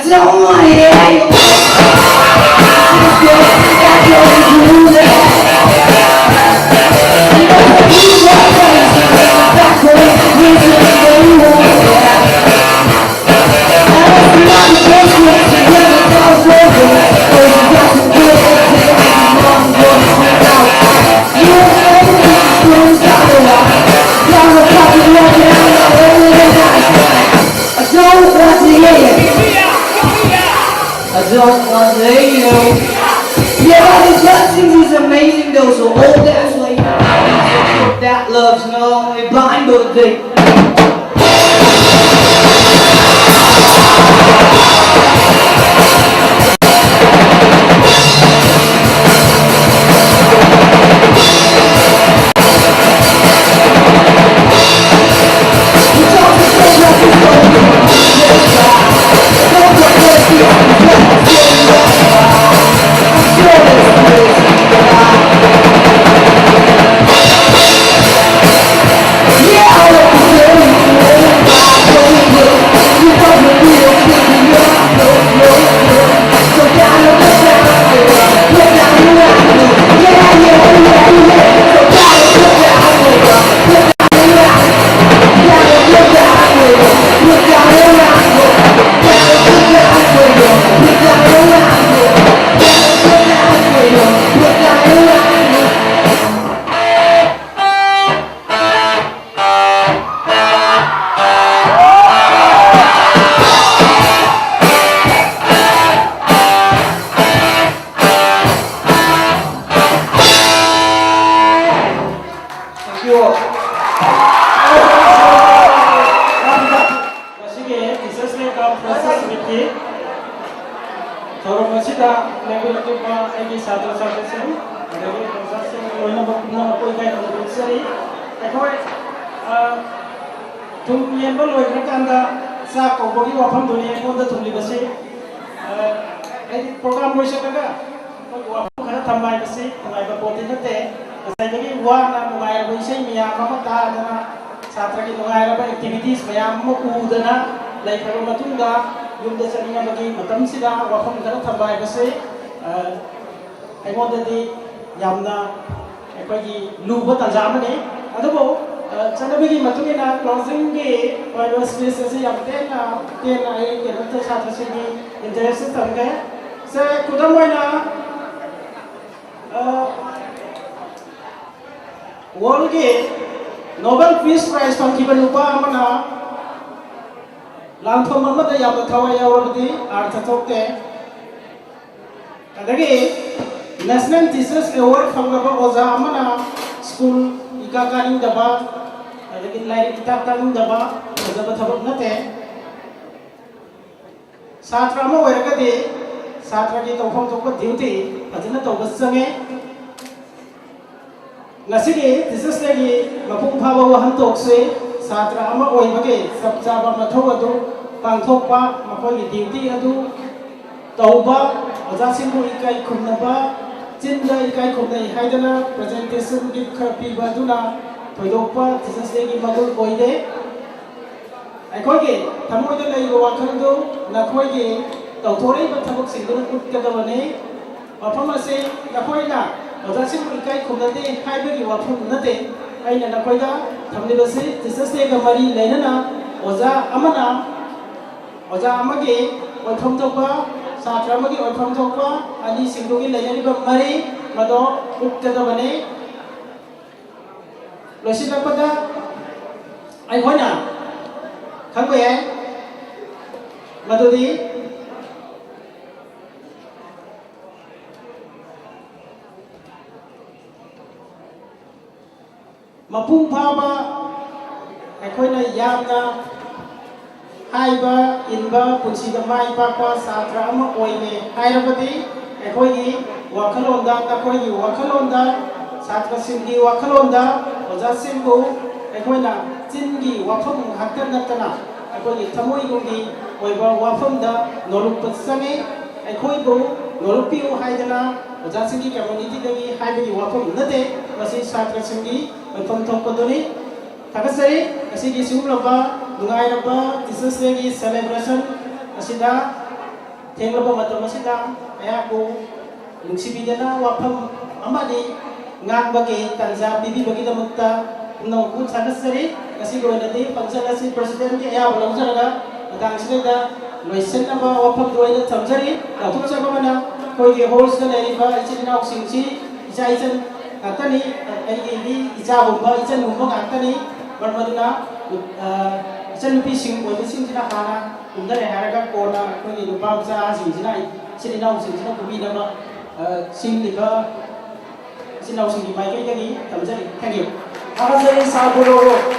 don't wanna hear you. I don't want to hear you. Yeah, but that thing is amazing though, so all that's like that love's not only blind but deep. Nobel Peace Prize fangkiban lupa amana langthom amada yamna thawai yaurabdi artha thokte adagi National Teachers Award fangaba oza amana school ikakaning daba adagi lai kitab kaning daba daba thabak nate satra ma oiragadi satra ki tawfam thokba duty ajina tawba sange Ngasigi Teachers Day gi mapung phaba wahan tokse satra ama oibage sabchaba mathau adu pangthokpa makoi duty adu tauba oja singbu ikai khumnaba chinda ikai khumnai haidana presentation gi khapi baduna thoidokpa Teachers Day gi magul oide aikoi gi thamoida lei wakhandu nakhoi gi tawthorei ba thabak singduna utkadabane afamase nakhoi na oja singbu ikai khumnade haibagi wafum nate aina nakhoi da thamlibase Teachers Day ga mari leinana oja amana oja amage oithom thokpa satra amage oithom thokpa ani singdogi leinani ba mari mado utkadabane losilakpada ai hoina khangbe madodi mapung phaba aikoina yamna haiba inba punsiga mai papa satra ama oine hairabadi aikoigi wakhalonda akoigi wakhalonda satra singgi wakhalonda oja singbu aikoina chingi wafam hakkan natana aikoigi thamoigungi oiba wafamda norukpa sange aikoibu norupiu haidana oja singgi community dagi haibagi wafam nate masi satra singgi oifam thokpadoni Takasari asigi sumlaba dungai raba Teachers Day gi celebration asida ꯊꯦꯡꯂꯕ ꯃꯇꯝ ꯑꯁꯤꯗ ꯑꯩꯍꯥꯛꯄꯨ ꯅꯨꯡꯁꯤꯕꯤꯗꯅ ꯋꯥꯐꯝ ꯑꯃꯗꯤ ꯉꯥꯡꯕꯒꯤ ꯇꯥꯟꯖꯥ ꯄꯤꯕꯤꯕꯒꯤꯗꯃꯛꯇ ꯄꯨꯝꯅꯃꯛꯄꯨ ꯊꯥꯒꯠꯆꯔꯤ ꯉꯁꯤꯒꯤ ꯑꯣꯏꯅꯗꯤ ꯐꯪꯁꯟ ꯑꯁꯤ ꯄ꯭ꯔꯁꯤꯗꯦꯟꯒꯤ ꯑꯌꯥꯕ ꯂꯧꯖꯔꯒ ꯃꯇꯥꯡꯁꯤꯗ ꯋꯥꯏꯁꯤꯟꯅꯕ ꯋꯥꯐꯝꯗꯨ ꯑꯣꯏꯅ ꯊꯝꯖꯔꯤ ꯂꯥꯎꯊꯣꯛꯆꯕꯅ ꯑꯩꯈꯣꯏꯒꯤ ꯍꯣꯜꯁꯤꯗ ꯂꯩꯔꯤꯕ ꯏꯆꯤꯟ ꯏꯅꯥꯎꯁꯤꯡꯁꯤ ꯏꯆꯥ ꯏꯆꯟ ꯉꯥꯛꯇꯅꯤ ꯑꯩꯒꯤꯗꯤ ꯏꯆꯥꯒꯨꯝꯕ ꯏꯆꯟꯒꯨꯝꯕ ꯉꯥꯛꯇꯅꯤ ꯃꯔꯝ ꯑꯗꯨꯅ ꯏꯆꯟꯅꯨꯄꯤꯁꯤꯡ ꯑꯣꯏꯕꯁꯤꯡꯁꯤꯅ ꯍꯥꯟꯅ ꯀꯨꯝꯊꯔꯦ ꯍꯥꯏꯔꯒ ꯀꯣꯟꯅ ꯑꯩꯈꯣꯏꯒꯤ ꯅꯨꯄꯥ ꯃꯆꯥꯁꯤꯡꯁꯤꯅ ꯏꯆꯤꯟ ꯏꯅꯥꯎꯁꯤꯡꯁꯤꯅ ꯀꯨꯝꯕꯤꯅꯕ ꯁꯤꯡꯂꯤꯕ 이진아우신 마이크에게 감사히 땡큐. 박한선이 사부로